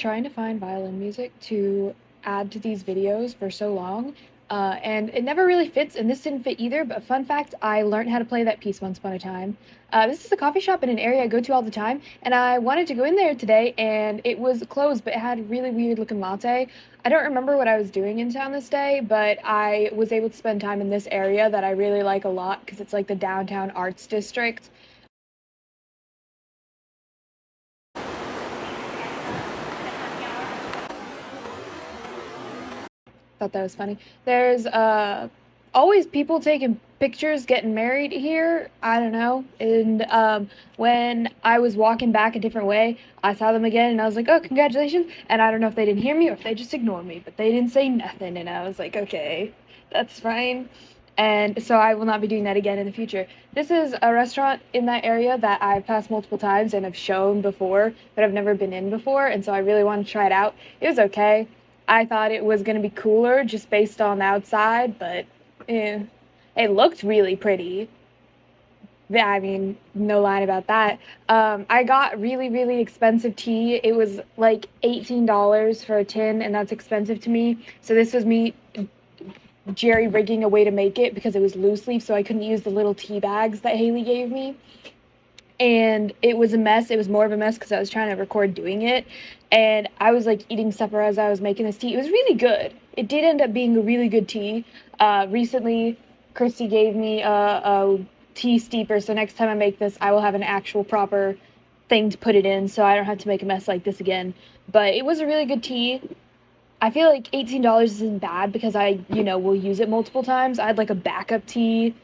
trying to find violin music to add to these videos for so long, and it never really fits, and this didn't fit either, but fun fact, I learned how to play that piece once upon a time. This is a coffee shop in an area I go to all the time, and I wanted to go in there today, and it was closed, but it had a really weird looking latte. I don't remember what I was doing in town this day, but I was able to spend time in this area that I really like a lot because it's like the downtown arts district. Thought that was funny. There's always people taking pictures getting married here. I don't know. And when I was walking back a different way, I saw them again and I was like, "Oh, congratulations." And I don't know if they didn't hear me or if they just ignored me, but they didn't say nothing and I was like, "Okay, that's fine." And so I will not be doing that again in the future. This is a restaurant in that area that I've passed multiple times and have shown before, but I've never been in before, and so I really wanted to try it out. It was okay. I thought it was going to be cooler just based on the outside, but it looked really pretty. Yeah, I mean, no line about that. I got really, really expensive tea. It was like $18 for a tin, and that's expensive to me. So this was me jerry rigging a way to make it because it was loose leaf, so I couldn't use the little tea bags that Haley gave me. And it was a mess. It was more of a mess because I was trying to record doing it. And I was like eating supper as I was making this tea. It was really good. It did end up being a really good tea. Recently, Christy gave me a tea steeper. So next time I make this, I will have an actual proper thing to put it in so I don't have to make a mess like this again. But it was a really good tea. I feel like $18 isn't bad because will use it multiple times. I had like a backup tea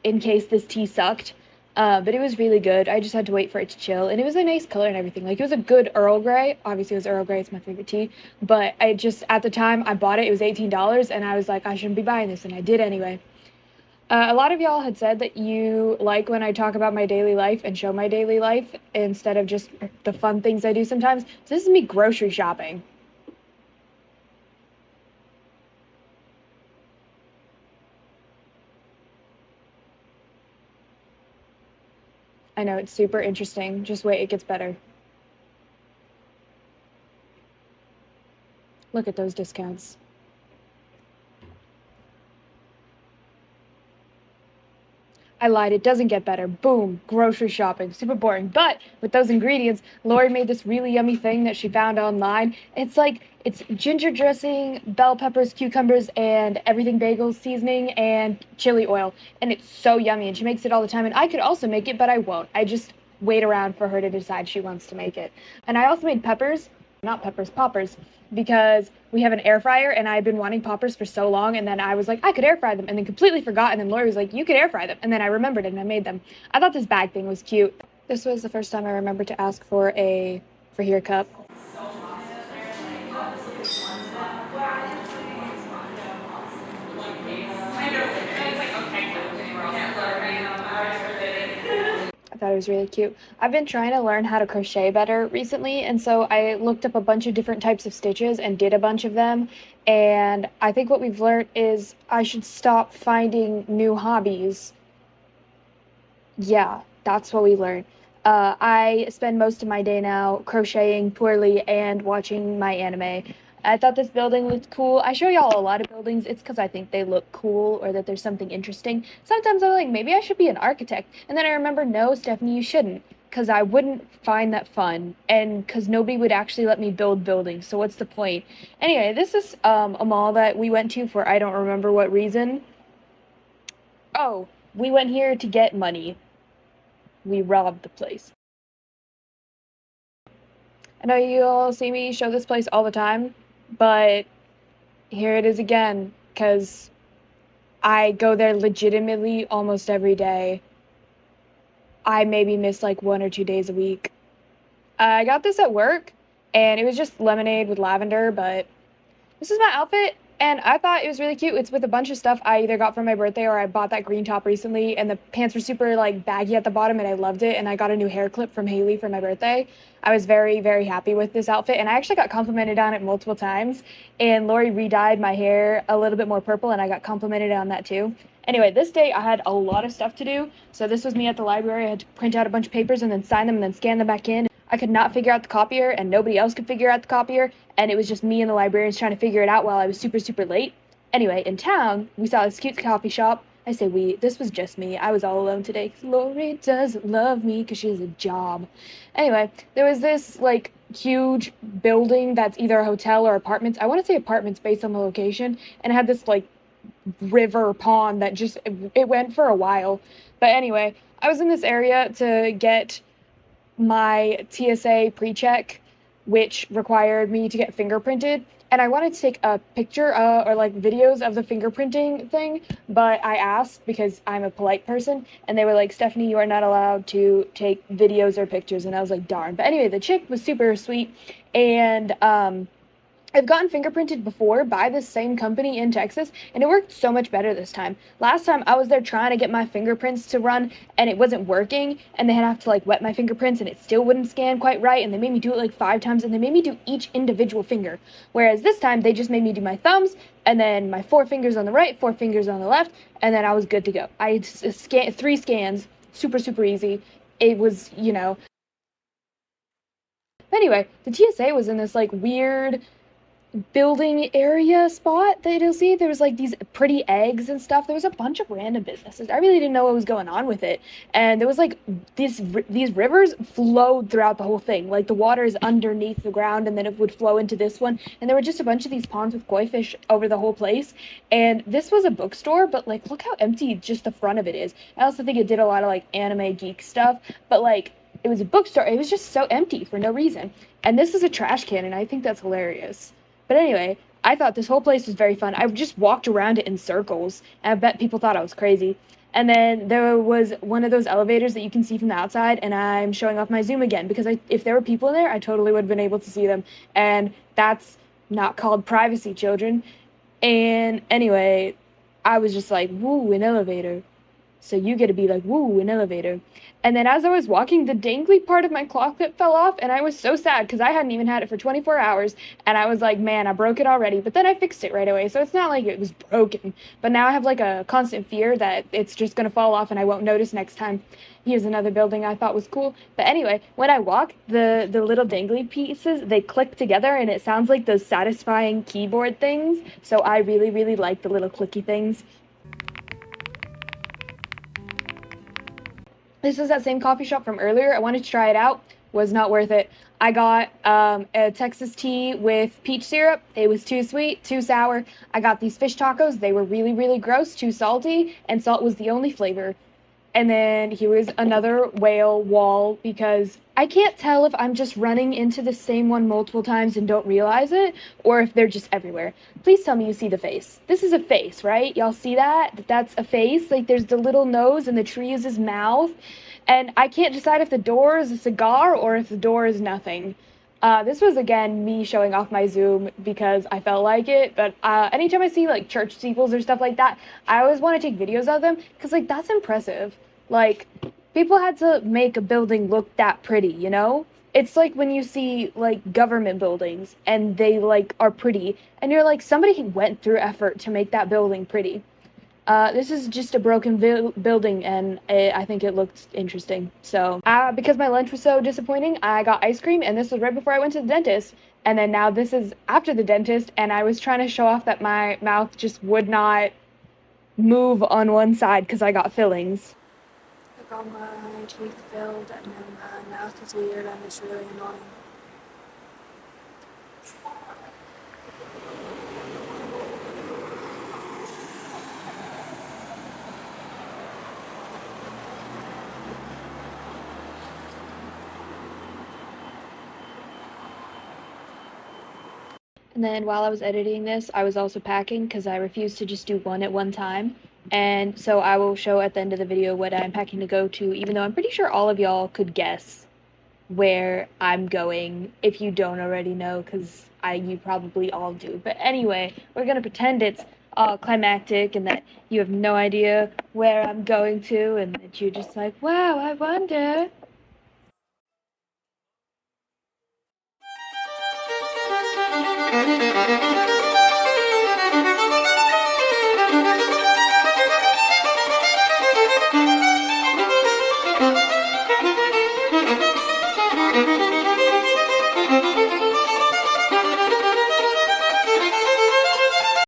in case this tea sucked. But it was really good. I just had to wait for it to chill, and it was a nice color and everything. Like, it was a good Earl Grey. Obviously, it was Earl Grey. It's my favorite tea. But I just, at the time I bought it, it was $18, and I was like, I shouldn't be buying this, and I did anyway. A lot of y'all had said that you like when I talk about my daily life and show my daily life instead of just the fun things I do sometimes. So this is me grocery shopping. I know, it's super interesting. Just wait, it gets better. Look at those discounts. I lied, it doesn't get better. Boom, grocery shopping, super boring. But with those ingredients, Lori made this really yummy thing that she found online. It's ginger dressing, bell peppers, cucumbers, and everything bagel seasoning and chili oil. And it's so yummy, and she makes it all the time. And I could also make it, but I won't. I just wait around for her to decide she wants to make it. And I also made peppers, not peppers, poppers, because we have an air fryer and I've been wanting poppers for so long, and then I was like, I could air fry them, and then completely forgot, and then Lori was like, you could air fry them, and then I remembered it and I made them. I thought this bag thing was cute. This was the first time I remembered to ask for a for here cup. I thought it was really cute. I've been trying to learn how to crochet better recently, and so I looked up a bunch of different types of stitches and did a bunch of them. And I think what we've learned is I should stop finding new hobbies. Yeah, that's what we learned. I spend most of my day now crocheting poorly and watching my anime. I thought this building looked cool. I show y'all a lot of buildings. It's because I think they look cool or that there's something interesting. Sometimes I'm like, maybe I should be an architect. And then I remember, no, Stephanie, you shouldn't. Because I wouldn't find that fun. And because nobody would actually let me build buildings. So what's the point? Anyway, this is a mall that we went to for I don't remember what reason. Oh, we went here to get money. We robbed the place. I know you all see me show this place all the time, but here it is again, because I go there legitimately almost every day. I maybe miss like 1 or 2 days a week. I got this at work, and it was just lemonade with lavender, but this is my outfit, and I thought it was really cute. It's with a bunch of stuff I either got for my birthday or I bought that green top recently, and the pants were super like baggy at the bottom, and I loved it. And I got a new hair clip from Haley for my birthday. I was very, very happy with this outfit, and I actually got complimented on it multiple times. And Lori re-dyed my hair a little bit more purple, and I got complimented on that too. Anyway, this day I had a lot of stuff to do. So this was me at the library. I had to print out a bunch of papers and then sign them and then scan them back in. I could not figure out the copier, and nobody else could figure out the copier, and it was just me and the librarians trying to figure it out while I was super, super late. Anyway, in town, we saw this cute coffee shop. I say we, this was just me. I was all alone today because Lori doesn't love me because she has a job. Anyway, there was this like huge building that's either a hotel or apartments. I want to say apartments based on the location, and it had this like river pond that just it went for a while. But anyway, I was in this area to get my TSA pre-check, which required me to get fingerprinted. And I wanted to take a picture or like videos of the fingerprinting thing, but I asked because I'm a polite person, and they were like, Stephanie, you are not allowed to take videos or pictures. And I was like, darn. But anyway, the chick was super sweet, and I've gotten fingerprinted before by this same company in Texas, and it worked so much better this time. Last time I was there trying to get my fingerprints to run, and it wasn't working, and they had to have to like wet my fingerprints, and it still wouldn't scan quite right, and they made me do it like 5 times, and they made me do each individual finger. Whereas this time they just made me do my thumbs, and then my 4 fingers on the right, 4 fingers on the left, and then I was good to go. I had 3 scans, super, super easy. It was, Anyway, the TSA was in this like weird building area spot that you'll see. There was like these pretty eggs and stuff. There was a bunch of random businesses. I really didn't know what was going on with it. And there was like these rivers flowed throughout the whole thing. Like the water is underneath the ground, and then it would flow into this one. And there were just a bunch of these ponds with koi fish over the whole place. And this was a bookstore, but like look how empty just the front of it is. I also think it did a lot of like anime geek stuff, but like it was a bookstore. It was just so empty for no reason. And this is a trash can, and I think that's hilarious. But anyway, I thought this whole place was very fun. I just walked around it in circles, and I bet people thought I was crazy. And then there was one of those elevators that you can see from the outside, and I'm showing off my Zoom again because if there were people in there, I totally would have been able to see them. And that's not called privacy, children. And anyway, I was just like, woo, an elevator. So you get to be like, woo, an elevator. And then as I was walking, the dangly part of my claw clip fell off, and I was so sad because I hadn't even had it for 24 hours. And I was like, man, I broke it already. But then I fixed it right away. So it's not like it was broken. But now I have like a constant fear that it's just going to fall off and I won't notice next time. Here's another building I thought was cool. But anyway, when I walk, the little dangly pieces, they click together, and it sounds like those satisfying keyboard things. So I really, really like the little clicky things. This is that same coffee shop from earlier. I wanted to try it out. Was not worth it. I got a Texas tea with peach syrup. It was too sweet, too sour. I got these fish tacos. They were really, really gross, too salty, and salt was the only flavor. And then here was another whale wall because I can't tell if I'm just running into the same one multiple times and don't realize it, or if they're just everywhere. Please tell me you see the face. This is a face, right? Y'all see that? That's a face. Like there's the little nose, and the tree is his mouth. And I can't decide if the door is a cigar or if the door is nothing. This was again me showing off my Zoom because I felt like it. But anytime I see like church steeples or stuff like that, I always want to take videos of them because like that's impressive. Like people had to make a building look that pretty, you know? It's like when you see like government buildings and they like are pretty, and you're like somebody went through effort to make that building pretty. This is just a broken building, and I think it looked interesting. So, because my lunch was so disappointing, I got ice cream, and this was right before I went to the dentist. And then now this is after the dentist, and I was trying to show off that my mouth just would not move on one side because I got fillings. I got my teeth filled, and then my mouth is weird, and it's really annoying. And then while I was editing this, I was also packing because I refused to just do one at one time. And so I will show at the end of the video what I'm packing to go to, even though I'm pretty sure all of y'all could guess where I'm going if you don't already know, because you probably all do. But anyway, we're gonna pretend it's all climactic and that you have no idea where I'm going to, and that you're just like, wow, I wonder.